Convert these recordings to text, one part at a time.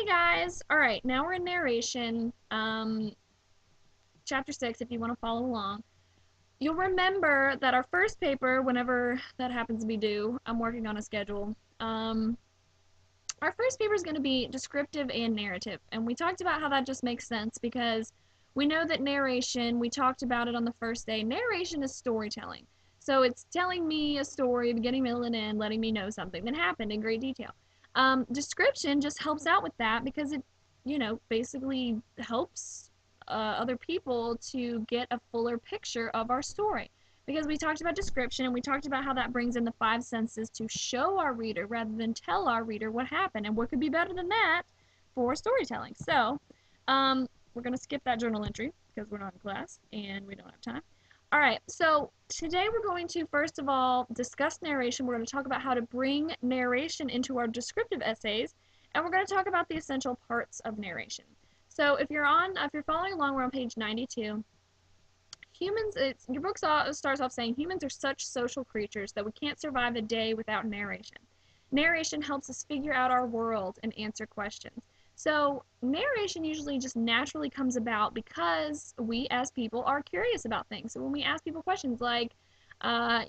Hey guys! Alright, now we're in narration, chapter 6 if you want to follow along. You'll remember that our first paper, whenever that happens to be due, I'm working on a schedule, our first paper is going to be descriptive and narrative. And we talked about how that just makes sense because we know that narration, we talked about it on the first day, narration is storytelling. So it's telling me a story, beginning, middle, and end, letting me know something that happened in great detail. Description just helps out with that because it, basically helps other people to get a fuller picture of our story. Because we talked about description and we talked about how that brings in the five senses to show our reader rather than tell our reader what happened. And what could be better than that for storytelling? So, we're going to skip that journal entry because we're not in class and we don't have time. Alright, so today we're going to first of all discuss narration. We're going to talk about how to bring narration into our descriptive essays, and we're going to talk about the essential parts of narration. So if you're following along, we're on page 92. Your book starts off saying humans are such social creatures that we can't survive a day without narration. Narration helps us figure out our world and answer questions. So narration usually just naturally comes about because we as people are curious about things. So when we ask people questions like,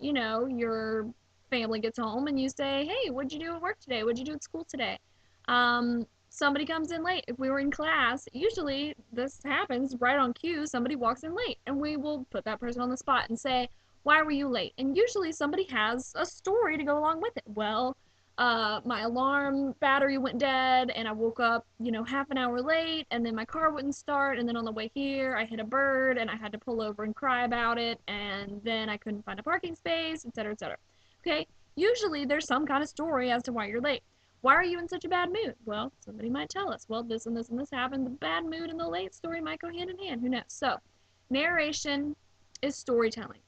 your family gets home and you say, hey, what'd you do at work today? What'd you do at school today? Somebody comes in late. If we were in class, usually this happens right on cue. Somebody walks in late, and we will put that person on the spot and say, why were you late? And usually somebody has a story to go along with it. Well, my alarm battery went dead, and I woke up, half an hour late, and then my car wouldn't start, and then on the way here, I hit a bird, and I had to pull over and cry about it, and then I couldn't find a parking space, etc., etc. Okay? Usually there's some kind of story as to why you're late. Why are you in such a bad mood? Well, somebody might tell us. Well, this and this and this happened. The bad mood and the late story might go hand in hand. Who knows? So, narration is storytelling.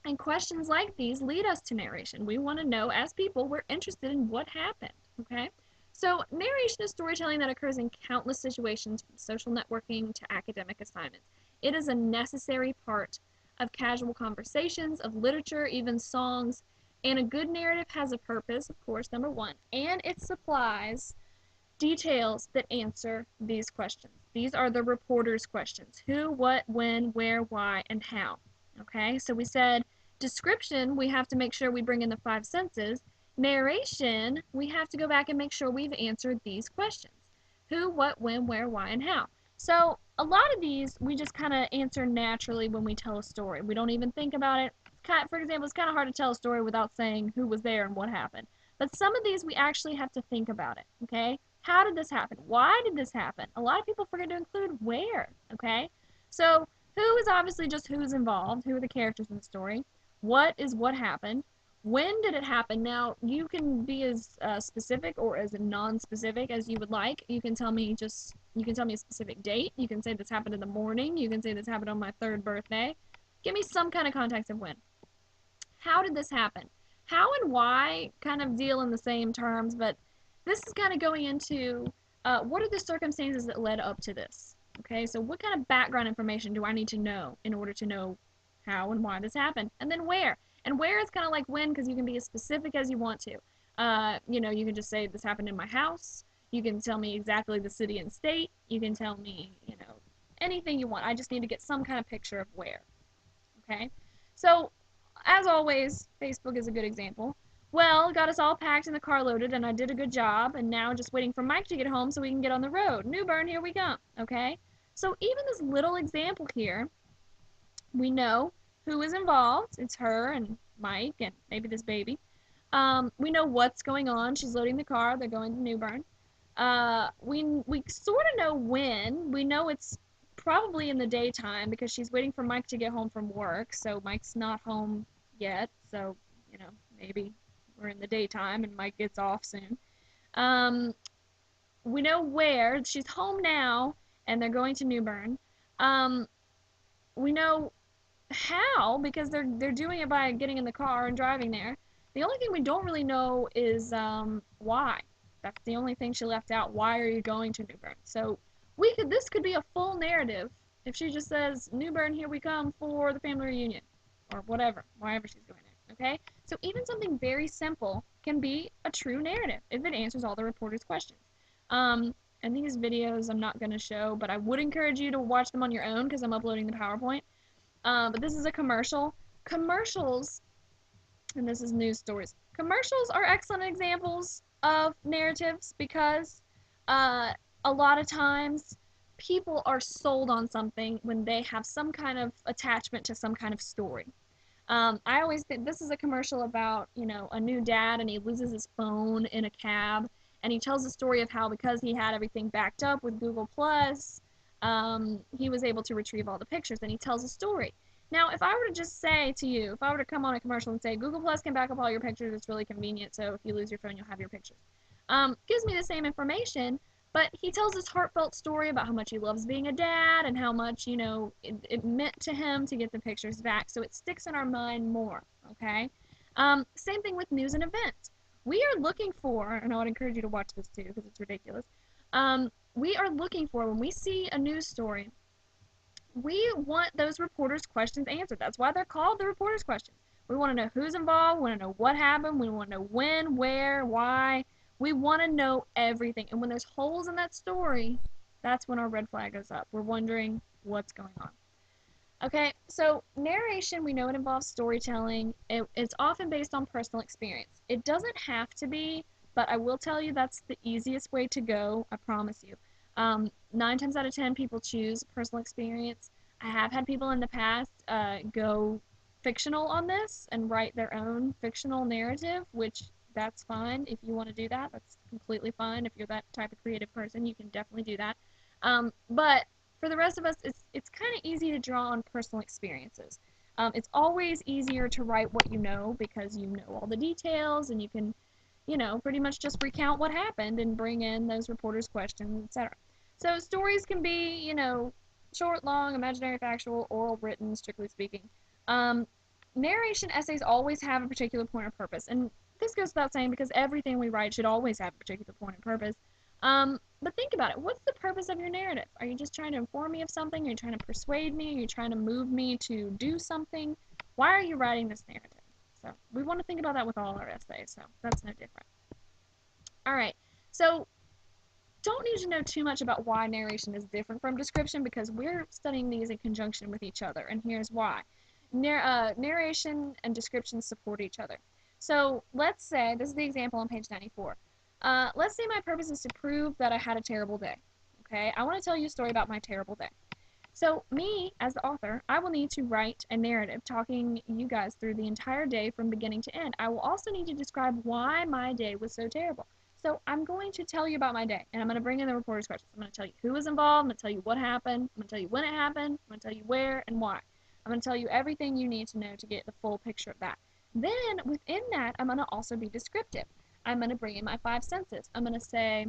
And questions like these lead us to narration. We want to know, as people, we're interested in what happened. Okay? So, narration is storytelling that occurs in countless situations, from social networking to academic assignments. It is a necessary part of casual conversations, of literature, even songs. And a good narrative has a purpose, of course, number one, and it supplies details that answer these questions. These are the reporter's questions: who, what, when, where, why, and how. Okay, so we said description, we have to make sure we bring in the five senses. Narration, we have to go back and make sure we've answered these questions: who, what, when, where, why, and how. So a lot of these we just kind of answer naturally when we tell a story. We don't even think about it. For example, it's kind of hard to tell a story without saying who was there and what happened. But some of these we actually have to think about it, okay? How did this happen? Why did this happen? A lot of people forget to include where, okay? So who is obviously just who's involved, who are the characters in the story. What is what happened? When did it happen? Now, you can be as specific or as non-specific as you would like. You can tell me a specific date. You can say this happened in the morning. You can say this happened on my 3rd birthday. Give me some kind of context of when. How did this happen? How and why kind of deal in the same terms, but this is kind of going into what are the circumstances that led up to this? Okay, so what kind of background information do I need to know in order to know how and why this happened? And then where? And where is kind of like when, because you can be as specific as you want to. You can just say this happened in my house. You can tell me exactly the city and state. You can tell me, anything you want. I just need to get some kind of picture of where. Okay? So, as always, Facebook is a good example. Well, got us all packed and the car loaded, and I did a good job, and now just waiting for Mike to get home so we can get on the road. New Bern, here we come. Okay? So, even this little example here, we know who is involved. It's her and Mike and maybe this baby. We know what's going on. She's loading the car. They're going to New Bern. We sort of know when. We know it's probably in the daytime because she's waiting for Mike to get home from work. So Mike's not home yet. So, maybe we're in the daytime and Mike gets off soon. We know where. She's home now and they're going to New Bern. We know how because they're doing it by getting in the car and driving there. The only thing we don't really know is why. That's the only thing she left out. Why are you going to New Bern? So this could be a full narrative if she just says, New Bern, here we come for the family reunion. Or whatever, wherever she's going there. Okay? So even something very simple can be a true narrative if it answers all the reporter's questions. And these videos I'm not going to show, but I would encourage you to watch them on your own because I'm uploading the PowerPoint. But this is a commercial. Commercials, and this is news stories. Commercials are excellent examples of narratives because uh, a lot of times people are sold on something when they have some kind of attachment to some kind of story. I always think this is a commercial about, a new dad and he loses his phone in a cab, and he tells the story of how because he had everything backed up with Google Plus, he was able to retrieve all the pictures, and he tells a story. Now, if I were to just say to you, if I were to come on a commercial and say Google Plus can back up all your pictures, it's really convenient, so if you lose your phone, you'll have your pictures. Gives me the same information, but he tells this heartfelt story about how much he loves being a dad and how much, it meant to him to get the pictures back. So it sticks in our mind more, okay? Same thing with news and events. We are looking for, and I would encourage you to watch this too because it's ridiculous. We are looking for, when we see a news story, we want those reporters' questions answered. That's why they're called the reporters' questions. We want to know who's involved, we want to know what happened, we want to know when, where, why. We want to know everything. And when there's holes in that story, that's when our red flag goes up. We're wondering what's going on. Okay, so narration, we know it involves storytelling. It's often based on personal experience. It doesn't have to be, but I will tell you that's the easiest way to go, I promise you. 9 times out of 10, people choose personal experience. I have had people in the past go fictional on this and write their own fictional narrative, which that's fine. If you want to do that, that's completely fine. If you're that type of creative person, you can definitely do that. But for the rest of us, it's kind of easy to draw on personal experiences. It's always easier to write what you know because you know all the details and you can, pretty much just recount what happened and bring in those reporters' questions, etc. So stories can be, short, long, imaginary, factual, oral, written, strictly speaking. Um, Narration essays always have a particular point or purpose, and this goes without saying because everything we write should always have a particular point and purpose. But think about it. What's the purpose of your narrative? Are you just trying to inform me of something? Are you trying to persuade me? Are you trying to move me to do something? Why are you writing this narrative? So we want to think about that with all our essays, so that's no different. All right, so don't need to know too much about why narration is different from description because we're studying these in conjunction with each other, and here's why. Narration and description support each other. So let's say, this is the example on page 94. Let's say my purpose is to prove that I had a terrible day. Okay, I want to tell you a story about my terrible day. So me, as the author, I will need to write a narrative talking you guys through the entire day from beginning to end. I will also need to describe why my day was so terrible. So I'm going to tell you about my day, and I'm going to bring in the reporter's questions. I'm going to tell you who was involved, I'm going to tell you what happened, I'm going to tell you when it happened, I'm going to tell you where and why. I'm going to tell you everything you need to know to get the full picture of that. Then, within that, I'm going to also be descriptive. I'm going to bring in my 5 senses. I'm going to say,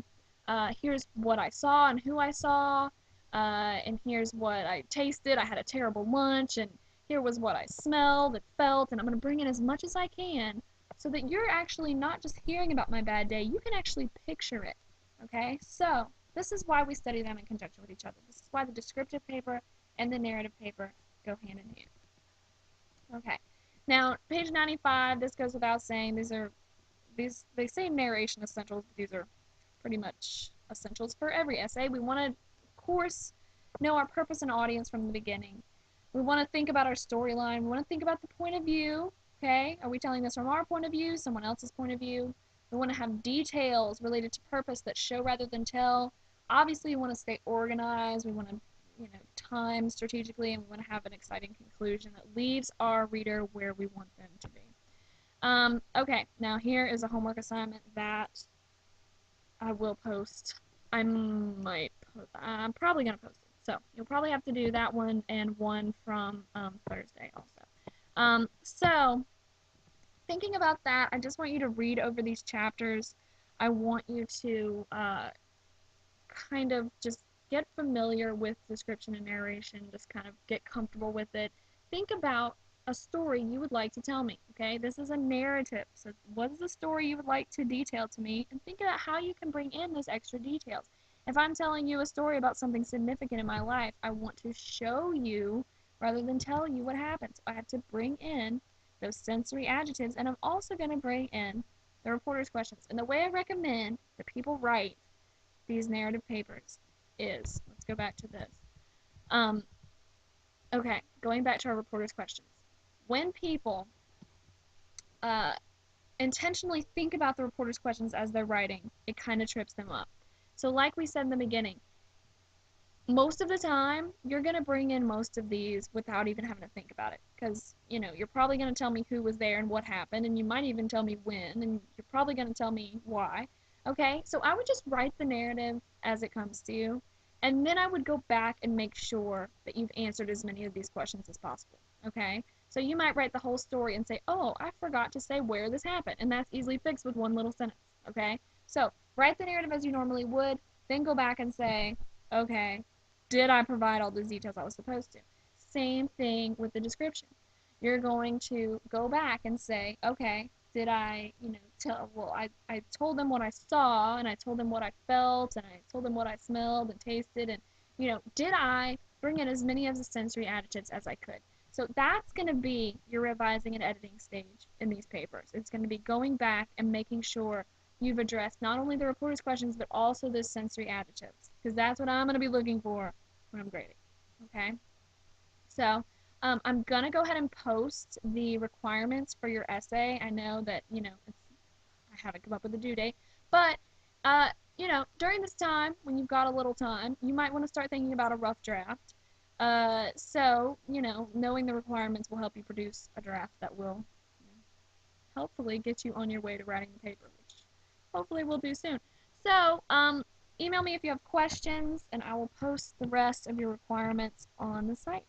here's what I saw and who I saw, and here's what I tasted. I had a terrible lunch, and here was what I smelled and felt, and I'm going to bring in as much as I can so that you're actually not just hearing about my bad day, you can actually picture it. Okay? So, this is why we study them in conjunction with each other. This is why the descriptive paper and the narrative paper go hand in hand. Okay. Now, page 95, this goes without saying, they say narration essentials, but these are pretty much essentials for every essay. We want to, of course, know our purpose and audience from the beginning. We want to think about our storyline. We want to think about the point of view. Okay, are we telling this from our point of view, someone else's point of view? We want to have details related to purpose that show rather than tell. Obviously, we want to stay organized. We want to, time strategically, and we want to have an exciting conclusion that leaves our reader where we want them to be. Okay, now here is a homework assignment that I will post. I'm probably going to post it. So you'll probably have to do that one and one from Thursday also. So thinking about that, I just want you to read over these chapters. I want you to kind of just get familiar with description and narration, just kind of get comfortable with it. Think about a story you would like to tell me, okay? This is a narrative. So what is the story you would like to detail to me? And think about how you can bring in those extra details. If I'm telling you a story about something significant in my life, I want to show you rather than tell you what happened. So I have to bring in those sensory adjectives, and I'm also going to bring in the reporter's questions. And the way I recommend that people write these narrative papers is, let's go back to this. Um, okay, going back to our reporter's questions. When people uh, intentionally think about the reporter's questions as they're writing, it kind of trips them up. So, like we said in the beginning, most of the time, you're going to bring in most of these without even having to think about it. Because, you're probably going to tell me who was there and what happened, and you might even tell me when, and you're probably going to tell me why. Okay, so I would just write the narrative as it comes to you, and then I would go back and make sure that you've answered as many of these questions as possible. Okay, so you might write the whole story and say, oh, I forgot to say where this happened, and that's easily fixed with one little sentence. Okay, so write the narrative as you normally would, then go back and say, okay, did I provide all those details I was supposed to? Same thing with the description. You're going to go back and say, okay, did I, I told them what I saw, and I told them what I felt, and I told them what I smelled and tasted, and, did I bring in as many of the sensory adjectives as I could? So that's going to be your revising and editing stage in these papers. It's going to be going back and making sure you've addressed not only the reporter's questions, but also the sensory adjectives, because that's what I'm going to be looking for when I'm grading. Okay? So I'm going to go ahead and post the requirements for your essay. I know that, I haven't come up with a due date, but, during this time, when you've got a little time, you might want to start thinking about a rough draft. So, knowing the requirements will help you produce a draft that will hopefully get you on your way to writing the paper, which hopefully we'll do soon. So, email me if you have questions, and I will post the rest of your requirements on the site.